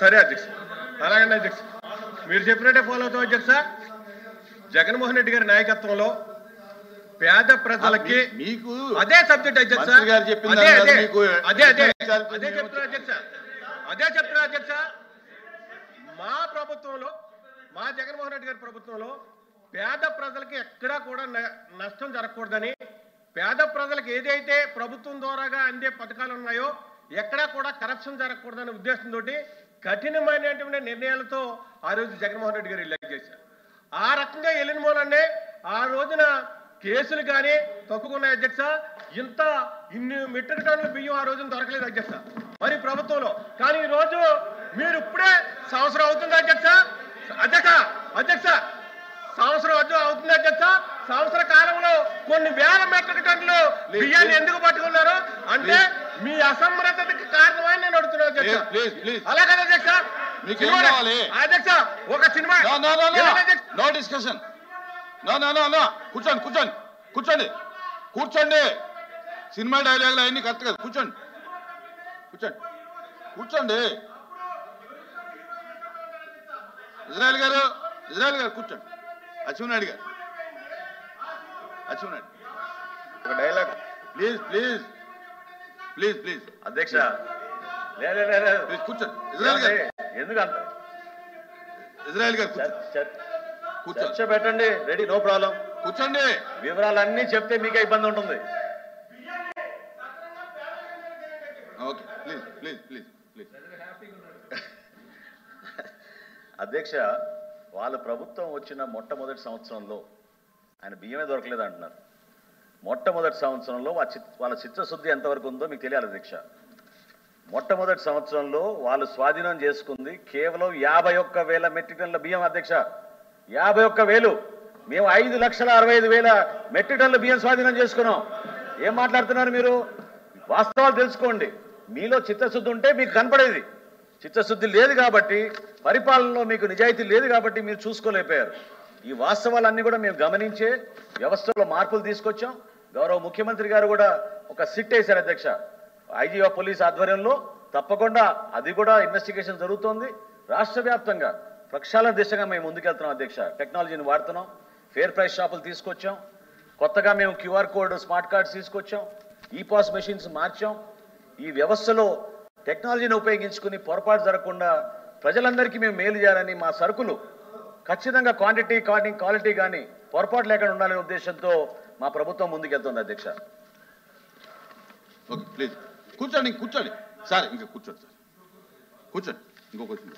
సరే అధ్యక్ష, అలాగనే అధ్యక్ష, మీరు చెప్పినట్టే ఫాలో అవుతాం అధ్యక్ష. జగన్మోహన్ రెడ్డి గారి నాయకత్వంలో పేద ప్రజలకి మీకు అదే సబ్జెక్ట్ అధ్యక్ష, అదే చెప్తున్నా అధ్యక్ష. మా ప్రభుత్వంలో, మా జగన్మోహన్ రెడ్డి గారి ప్రభుత్వంలో పేద ప్రజలకి ఎక్కడా కూడా నష్టం జరగకూడదని, పేద ప్రజలకు ఏదైతే ప్రభుత్వం ద్వారాగా అందే పథకాలు ఉన్నాయో ఎక్కడా కూడా కరప్షన్ జరగకూడదనే ఉద్దేశంతో కఠినమైనటువంటి నిర్ణయాలతో ఆ రోజు జగన్మోహన్ రెడ్డి గారు ఎలక్ట్ చేశారు. ఆ రకంగా వెళ్ళిన మూలనే ఆ రోజున కేసులు కానీ తప్పుకున్నాయి అధ్యక్ష. ఇన్ని మెట్రిక్ టన్నుల బియ్యం ఆ రోజున దొరకలేదు అధ్యక్ష మరి ప్రభుత్వంలో. కానీ ఈ రోజు మీరు ఇప్పుడే సంవత్సరం అవుతుంది అధ్యక్ష, సంవత్సరం అవుతుంది అధ్యక్ష. సంవత్సర కాలంలో కొన్ని వేల మెట్రిక్ టన్నులు బియ్యాన్ని ఎందుకు పట్టుకున్నారు అంటే మీ అసమర్థతకి కారణమని నేను అడుగుతున్నాను అధ్యక్ష. అలాగే అధ్యక్ష, అధ్యక్ష ఒక సినిమా నో డిస్కషన్, కూర్చోండి. సినిమా డైలాగులు అవన్నీ కరెక్ట్ కదా, కూర్చోండి. ఇజ్రాయల్ గారు కూర్చోండి. అచ్చెన్నాయుడు గారు ఒక డైలాగ్ ప్లీజ్ అధ్యక్ష. కూర్చోండి. ఇజ్రాయల్ గారు ఎందుకంత ఇజ్రాయల్ గారు చర్చ పెట్టండి, రెడీ, నో ప్రాబ్లం. కూర్చోండి. వివరాలన్నీ చెప్తే మీకే ఇబ్బంది ఉంటుంది. Okay, please. అధ్యక్ష, వాళ్ళ ప్రభుత్వం వచ్చిన మొట్టమొదటి సంవత్సరంలో ఆయన బియ్యమే దొరకలేదు అంటున్నారు. మొట్టమొదటి సంవత్సరంలో వాళ్ళ చిత్తశుద్ధి ఎంతవరకు ఉందో మీకు తెలియాలి అధ్యక్ష. మొట్టమొదటి సంవత్సరంలో వాళ్ళు స్వాధీనం చేసుకుంది కేవలం 51,000 మెట్రిక్ టన్నుల బియ్యం అధ్యక్ష. 51,000. మేము 5,65,000 మెట్రిక్ టన్నుల బియ్యం స్వాధీనం చేసుకున్నాం. ఏం మాట్లాడుతున్నారు మీరు? వాస్తవాలు తెలుసుకోండి. మీలో చిత్తశుద్ధి ఉంటే మీకు కనపడేది. చిత్తశుద్ధి లేదు కాబట్టి, పరిపాలనలో మీకు నిజాయితీ లేదు కాబట్టి మీరు చూసుకోలేకపోయారు. ఈ వాస్తవాలన్నీ కూడా మేము గమనించే వ్యవస్థలో మార్పులు తీసుకొచ్చాం. గౌరవ ముఖ్యమంత్రి గారు కూడా ఒక సిట్ వేశారు అధ్యక్ష. ఐజీ ఆఫ్ పోలీస్ ఆధ్వర్యంలో తప్పకుండా అది కూడా ఇన్వెస్టిగేషన్ జరుగుతోంది. రాష్ట్ర వ్యాప్తంగా ప్రక్షాళన దిశగా మేము ముందుకెళ్తున్నాం అధ్యక్ష. టెక్నాలజీని వాడుతున్నాం. ఫేర్ ప్రైస్ షాపులు తీసుకొచ్చాం. కొత్తగా మేము క్యూఆర్ కోడ్, స్మార్ట్ కార్డ్స్ తీసుకొచ్చాం. ఈపాస్ మెషిన్స్ మార్చాం. ఈ వ్యవస్థలో టెక్నాలజీని ఉపయోగించుకుని పొరపాటు జరగకుండా ప్రజలందరికీ మేము మేలు చేయాలని, మా సరుకులు ఖచ్చితంగా క్వాలిటీ కానీ పొరపాటు లేకుండా ఉండాలనే ఉద్దేశంతో మా ప్రభుత్వం ముందుకెళ్తుంది అధ్యక్ష. ఓకే, ప్లీజ్ కూర్చోండి సార్. ఇంకా కూర్చోండి సార్, కూర్చోండి. ఇంకో క్వశ్చన్.